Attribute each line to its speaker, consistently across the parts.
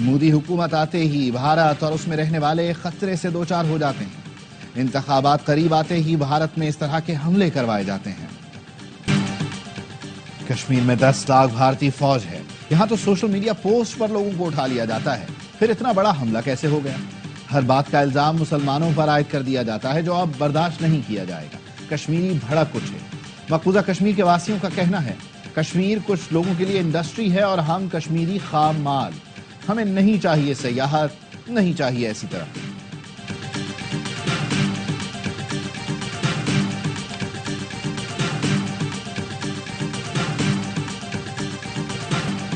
Speaker 1: مودی حکومت آتے ہی بھارت اور اس میں رہنے والے خطرے سے دوچار ہو جاتے ہیں. انتخابات قریب آتے ہی بھارت میں اس طرح کے حملے کروائے جاتے ہیں. کشمیر میں 10 لاکھ بھارتی فوج ہے. یہاں تو سوشل میڈیا پوسٹ پر لوگوں کو اٹھا لیا جاتا ہے. پھر اتنا بڑا حملہ کیسے ہو گیا؟ ہر بات کا الزام مسلمانوں پر عائد کر دیا جاتا ہے جو اب برداشت نہیں کیا جائے گا. کشمیری بھڑک اٹھے. مقبوضہ کشمیر کے واسیوں کا کہنا ہے کشمیر کچھ لوگوں کے لیے انڈسٹری ہے اور ہم کشمیری خام مال. ہمیں نہیں چاہیے سیاحت، نہیں چاہیے ایسی طرح.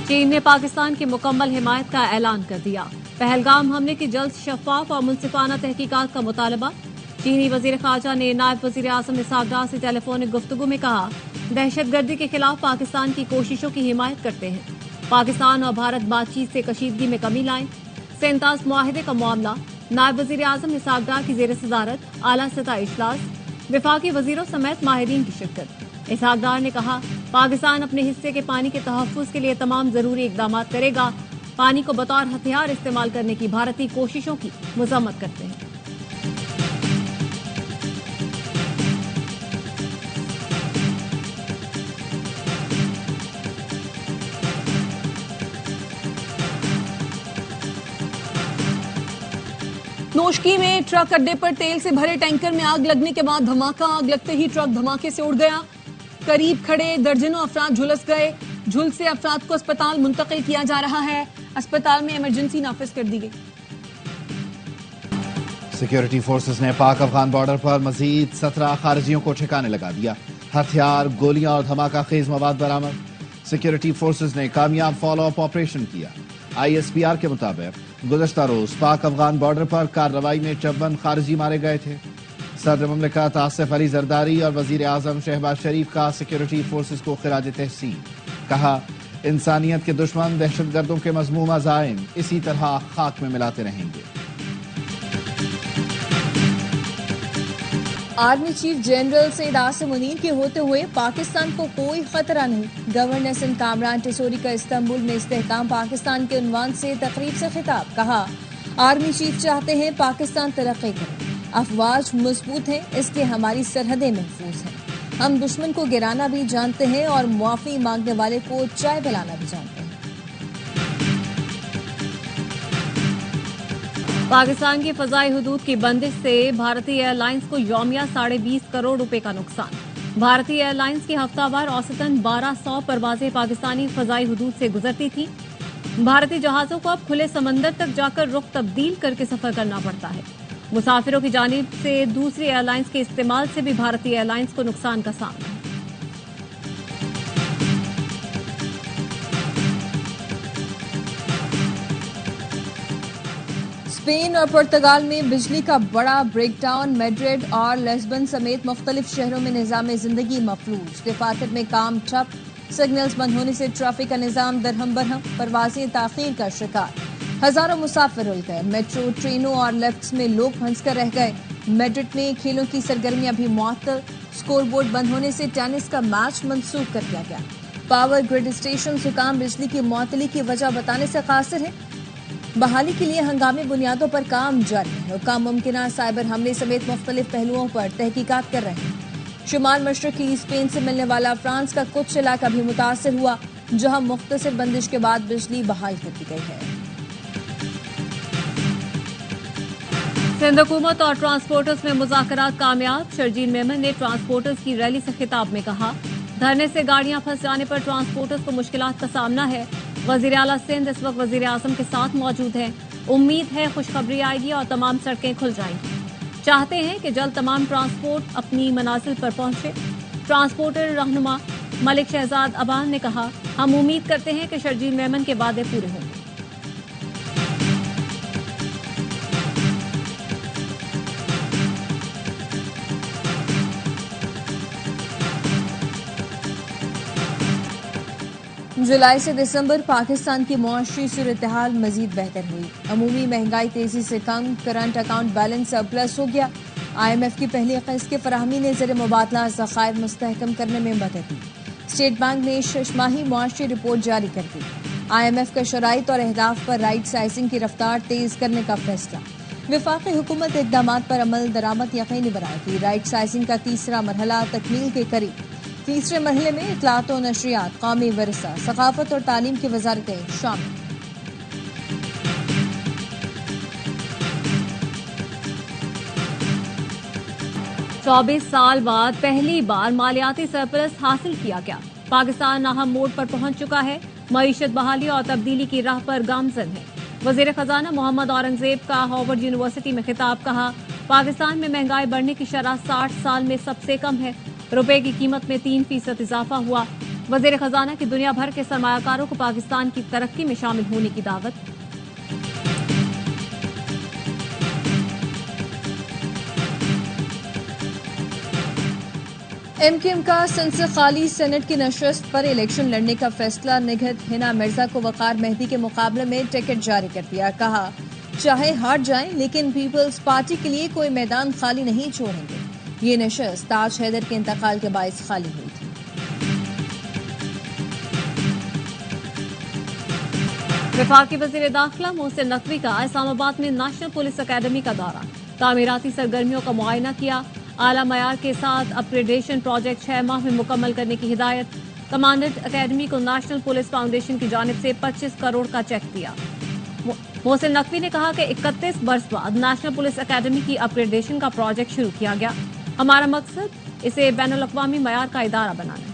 Speaker 2: چین نے پاکستان کی مکمل حمایت کا اعلان کر دیا. پہلگام حملے کی جلد شفاف اور منصفانہ تحقیقات کا مطالبہ. چینی وزیر خارجہ نے نائب وزیر اعظم اسحاق ڈار سے ٹیلی فونک گفتگو میں کہا دہشت گردی کے خلاف پاکستان کی کوششوں کی حمایت کرتے ہیں. پاکستان اور بھارت بات چیت سے کشیدگی میں کمی لائیں. سینتاس معاہدے کا معاملہ. نائب وزیر اعظم اسحاق ڈار کی زیر صدارت اعلیٰ سطح اجلاس. وفاقی وزیروں سمیت ماہرین کی شرکت. اسحاق ڈار نے کہا پاکستان اپنے حصے کے پانی کے تحفظ کے لیے تمام ضروری اقدامات کرے گا. پانی کو بطور ہتھیار استعمال کرنے کی بھارتی کوششوں کی مذمت کرتے ہیں.
Speaker 3: نوشکی میں ٹرک اڈے پر تیل سے بھرے ٹینکر میں آگ لگنے کے بعد دھماکہ. آگ لگتے ہی ٹرک دھماکے سے اڑ گیا. قریب کھڑے درجنوں افراد جھلس گئے. جھلسے افراد کو اسپتال منتقل کیا جا رہا ہے. اسپتال میں ایمرجنسی نافذ کر دی گئی.
Speaker 1: سیکیورٹی فورسز نے پاک افغان بارڈر پر مزید 17 خارجیوں کو ٹھکانے لگا دیا. ہتھیار، گولیاں اور دھماکہ خیز مواد برآمد. سیکیورٹی فورسز نے کامیاب فالو اپ آپریشن کیا. ISPR کے مطابق گزشتہ روز پاک افغان بارڈر پر کارروائی میں 54 خارجی مارے گئے تھے. صدر مملکت آصف علی زرداری اور وزیر اعظم شہباز شریف کا سیکیورٹی فورسز کو خراج تحسین. کہا انسانیت کے دشمن دہشت گردوں کے مذموم عزائم اسی طرح خاک میں ملاتے رہیں گے.
Speaker 4: Army chief general Syed Asim Munir کے ہوتے ہوئے پاکستان کو کوئی خطرہ نہیں. گورنر سندھ کامران ٹیسوری کا استنبول میں استحکام پاکستان کے عنوان سے تقریب سے خطاب. کہا آرمی چیف چاہتے ہیں پاکستان ترقی کرے. افواج مضبوط ہیں، اس کے ہماری سرحدیں محفوظ ہیں. ہم دشمن کو گرانا بھی جانتے ہیں اور معافی مانگنے والے کو چائے پلانا بھی جانتے ہیں.
Speaker 2: پاکستان کی فضائی حدود کی بندش سے بھارتی ایئر لائنز کو یومیہ 20.5 کروڑ روپے کا نقصان. بھارتی ایئر لائنز کی ہفتہ وار اوسطاً 1200 پروازیں پاکستانی فضائی حدود سے گزرتی تھی. بھارتی جہازوں کو اب کھلے سمندر تک جا کر رخ تبدیل کر کے سفر کرنا پڑتا ہے. مسافروں کی جانب سے دوسری ایئر لائنز کے استعمال سے بھی بھارتی ایئر لائنز کو نقصان کا سامنا ہے.
Speaker 4: اسپین اور پرتگال میں بجلی کا بڑا بریک ڈاؤن. میڈرڈ اور لیسبن سمیت مختلف شہروں میں نظام زندگی مفلوج. دفاتر میں کام ٹھپ. سگنلز بند ہونے سے ٹریفک کا نظام درہم برہم. پروازیں تاخیر کا شکار. ہزاروں مسافر رل گئے. میٹرو، ٹرینوں اور لفٹس میں لوگ پھنس کر رہ گئے. میڈرڈ میں کھیلوں کی سرگرمیاں بھی معطل. اسکور بورڈ بند ہونے سے ٹینس کا میچ منسوخ کر دیا گیا. پاور گرڈ اسٹیشن حکام بجلی کی معطلی کی وجہ بتانے سے قاصر ہیں. بحالی کے لیے ہنگامی بنیادوں پر کام جاری ہے. حکام ممکنہ سائبر حملے سمیت مختلف پہلوؤں پر تحقیقات کر رہے ہیں. شمال مشرقی اسپین سے ملنے والا فرانس کا کچھ علاقہ بھی متاثر ہوا جہاں مختصر بندش کے بعد بجلی بحال کر دی گئی ہے.
Speaker 2: سندھ حکومت اور ٹرانسپورٹرز میں مذاکرات کامیاب. شرجیل میمن نے ٹرانسپورٹرز کی ریلی سے خطاب میں کہا دھرنے سے گاڑیاں پھنس جانے پر ٹرانسپورٹرز کو مشکلات کا سامنا ہے. وزیر اعلیٰ سندھ اس وقت وزیر اعظم کے ساتھ موجود ہیں. امید ہے خوشخبری آئے گی اور تمام سڑکیں کھل جائیں گی. چاہتے ہیں کہ جلد تمام ٹرانسپورٹ اپنی منازل پر پہنچے. ٹرانسپورٹر رہنما ملک شہزاد ابان نے کہا ہم امید کرتے ہیں کہ شرجیل میمن کے وعدے پورے ہوں گے.
Speaker 4: جولائی سے دسمبر پاکستان کی معاشی صورتحال مزید بہتر ہوئی. عمومی مہنگائی تیزی سے کم. کرنٹ اکاؤنٹ بیلنس سرپلس ہو گیا. IMF کی پہلی قسط کی فراہمی نے زر مبادلہ ذخائر مستحکم کرنے میں مدد دی. اسٹیٹ بینک نے 6 ماہی معاشی رپورٹ جاری کر دی. IMF کا شرائط اور اہداف پر رائٹ سائزنگ کی رفتار تیز کرنے کا فیصلہ۔ وفاقی حکومت اقدامات پر عمل درآمد یقینی بنائے گی۔ رائٹ سائزنگ کا تیسرا مرحلہ تکمیل کے قریب۔ تیسرے مرحلے میں اطلاعات و نشریات، قومی ورثہ، ثقافت اور تعلیم کی وزارتیں شامل۔
Speaker 2: 24 سال بعد پہلی بار مالیاتی سرپلس حاصل کیا گیا۔ پاکستان اہم موڑ پر پہنچ چکا ہے، معیشت بحالی اور تبدیلی کی راہ پر گامزن ہے۔ وزیر خزانہ محمد اورنگزیب کا ہارورڈ یونیورسٹی میں خطاب، کہا پاکستان میں مہنگائی بڑھنے کی شرح 60 سال میں سب سے کم ہے، روپے کی قیمت میں 3% اضافہ ہوا۔ وزیر خزانہ کی دنیا بھر کے سرمایہ کاروں کو پاکستان کی ترقی میں شامل ہونے کی دعوت۔
Speaker 4: MKM کا سنسد خالی سینٹ کی نشست پر الیکشن لڑنے کا فیصلہ۔ نگہت حنا مرزا کو وقار مہدی کے مقابلے میں ٹکٹ جاری کر دیا، کہا چاہے ہار جائیں لیکن پیپلز پارٹی کے لیے کوئی میدان خالی نہیں چھوڑیں گے۔ یہ نشست تاج حیدر کے انتقال کے باعث خالی ہوئی تھی۔
Speaker 2: وفاقی وزیر داخلہ محسن نقوی کا اسلام آباد میں نیشنل پولیس اکیڈمی کا دورہ، تعمیراتی سرگرمیوں کا معائنہ کیا۔ اعلیٰ معیار کے ساتھ اپ گریڈیشن پروجیکٹ 6 ماہ میں مکمل کرنے کی ہدایت۔ کمانڈنٹ اکیڈمی کو نیشنل پولیس فاؤنڈیشن کی جانب سے 25 کروڑ کا چیک دیا۔ محسن نقوی نے کہا کہ 31 برس بعد نیشنل پولیس اکیڈمی کی اپ گریڈیشن کا پروجیکٹ شروع کیا گیا۔ ہمارا مقصد اسے بین الاقوامی معیار کا ادارہ بنانا ہے۔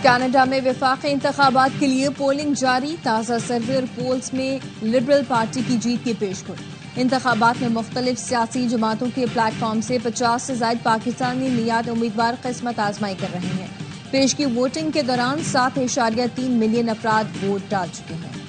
Speaker 4: کینیڈا میں وفاقی انتخابات کے لیے پولنگ جاری۔ تازہ سروے اور پولز میں لبرل پارٹی کی جیت کی پیش گوئی۔ انتخابات میں مختلف سیاسی جماعتوں کے پلیٹ فارم سے 50 سے زائد پاکستانی نیاد امیدوار قسمت آزمائی کر رہے ہیں۔ پیشگی ووٹنگ کے دوران 7.3 ملین افراد ووٹ ڈال چکے ہیں۔